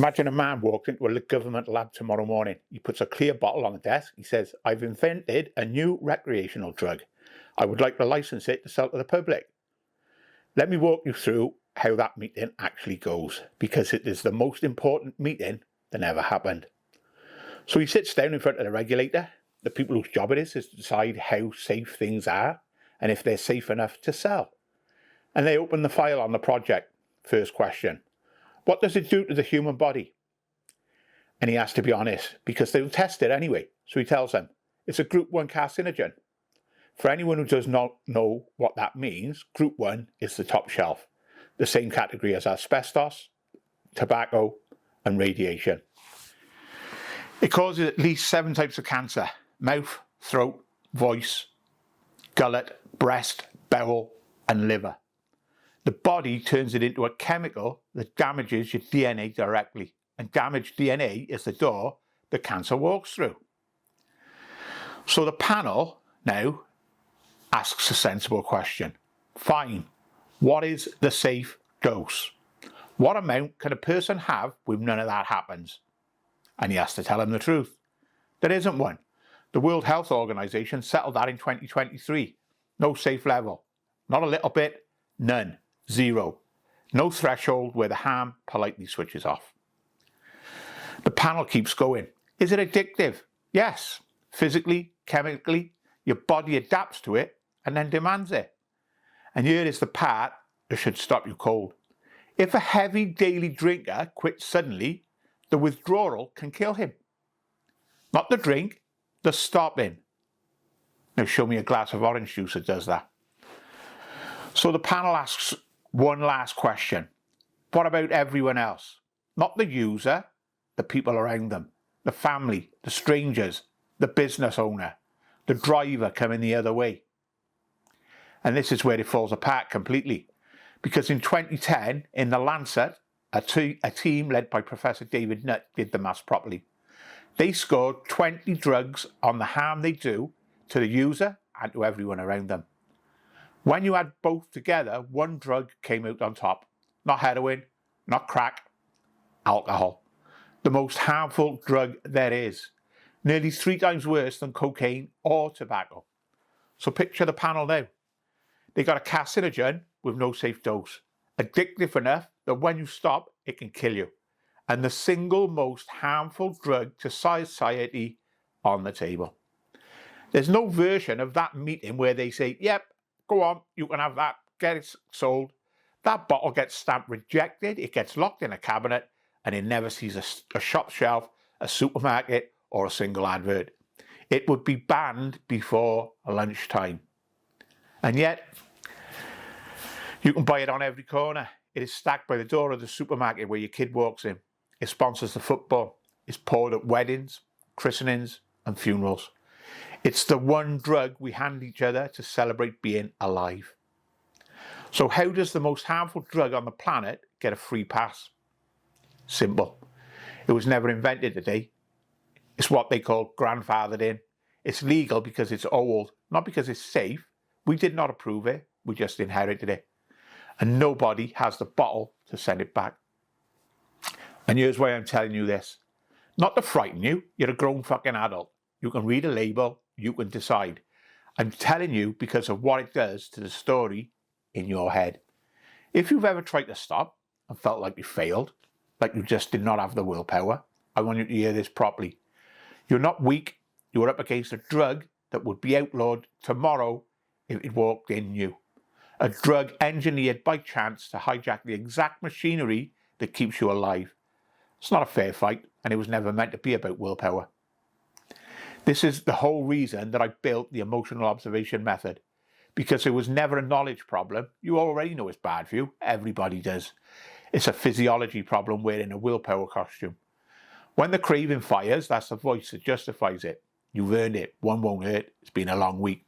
Imagine a man walks into a government lab tomorrow morning. He puts a clear bottle on the desk. He says, "I've invented a new recreational drug. I would like to license it to sell to the public." Let me walk you through how that meeting actually goes, because it is the most important meeting that ever happened. So he sits down in front of the regulator, the people whose job it is to decide how safe things are and if they're safe enough to sell. And they open the file on the project. First question: what does it do to the human body? And he has to be honest, because they'll test it anyway. So he tells them, it's a group 1 carcinogen. For anyone who does not know what that means, group 1 is the top shelf, the same category as asbestos, tobacco, and radiation. It causes at least 7 types of cancer: mouth, throat, voice, gullet, breast, bowel, and liver. The body turns it into a chemical that damages your DNA directly, and damaged DNA is the door the cancer walks through. So the panel now asks a sensible question. Fine, what is the safe dose? What amount can a person have when none of that happens? And he has to tell him the truth. There isn't one. The World Health Organization settled that in 2023. No safe level. Not a little bit, none. Zero. No threshold where the harm politely switches off. The panel keeps going. Is it addictive? Yes. Physically, chemically, your body adapts to it and then demands it. And here is the part that should stop you cold. If a heavy daily drinker quits suddenly, the withdrawal can kill him. Not the drink, the stopping. Now show me a glass of orange juice that does that. So the panel asks one last question. What about everyone else? Not the user, the people around them, the family, the strangers, the business owner, the driver coming the other way. And this is where it falls apart completely. Because in 2010, in The Lancet, a team led by Professor David Nutt did the maths properly. They scored 20 drugs on the harm they do to the user and to everyone around them. When you add both together, one drug came out on top. Not heroin, not crack, alcohol. The most harmful drug there is. Nearly 3 times worse than cocaine or tobacco. So picture the panel now. They got a carcinogen with no safe dose. Addictive enough that when you stop, it can kill you. And the single most harmful drug to society on the table. There's no version of that meeting where they say, yep, go on, you can have that, get it sold. That bottle gets stamped rejected, it gets locked in a cabinet, and it never sees a shop shelf, a supermarket, or a single advert. It would be banned before lunchtime. And yet, you can buy it on every corner. It is stacked by the door of the supermarket where your kid walks in. It sponsors the football. It's poured at weddings, christenings, and funerals. It's the one drug we hand each other to celebrate being alive. So how does the most harmful drug on the planet get a free pass? Simple. It was never invented today. It's what they call grandfathered in. It's legal because it's old, not because it's safe. We did not approve it, we just inherited it. And nobody has the bottle to send it back. And here's why I'm telling you this. Not to frighten you, you're a grown fucking adult. You can read a label, you can decide. I'm telling you because of what it does to the story in your head. If you've ever tried to stop and felt like you failed, like you just did not have the willpower, I want you to hear this properly. You're not weak, you're up against a drug that would be outlawed tomorrow if it walked in you. A drug engineered by chance to hijack the exact machinery that keeps you alive. It's not a fair fight, and it was never meant to be about willpower. This is the whole reason that I built the emotional observation method, because it was never a knowledge problem. You already know it's bad for you. Everybody does. It's a physiology problem wearing a willpower costume. When the craving fires, that's the voice that justifies it. You've earned it. One won't hurt. It's been a long week.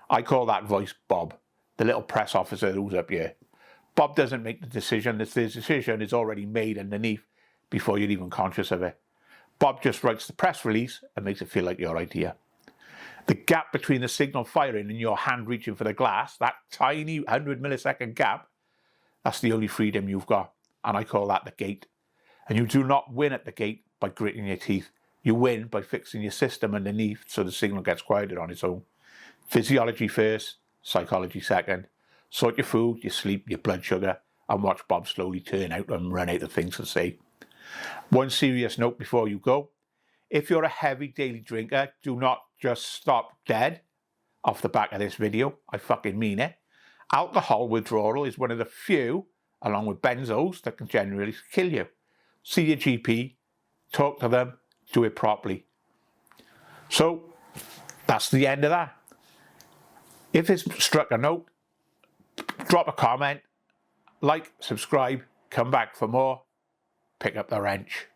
I call that voice Bob, the little press officer who's up here. Bob doesn't make the decision. The decision is already made underneath before you're even conscious of it. Bob just writes the press release and makes it feel like your idea. The gap between the signal firing and your hand reaching for the glass, that tiny 100 millisecond gap, that's the only freedom you've got. And I call that the gate. And you do not win at the gate by gritting your teeth. You win by fixing your system underneath so the signal gets quieted on its own. Physiology first, psychology second. Sort your food, your sleep, your blood sugar, and watch Bob slowly turn out and run out of things to say. One serious note before you go. If you're a heavy daily drinker, do not just stop dead off the back of this video. I fucking mean it. Alcohol withdrawal is one of the few, along with benzos, that can generally kill you. See your GP, talk to them, do it properly. So, that's the end of that. If it's struck a note, drop a comment, like, subscribe, come back for more, pick up the wrench.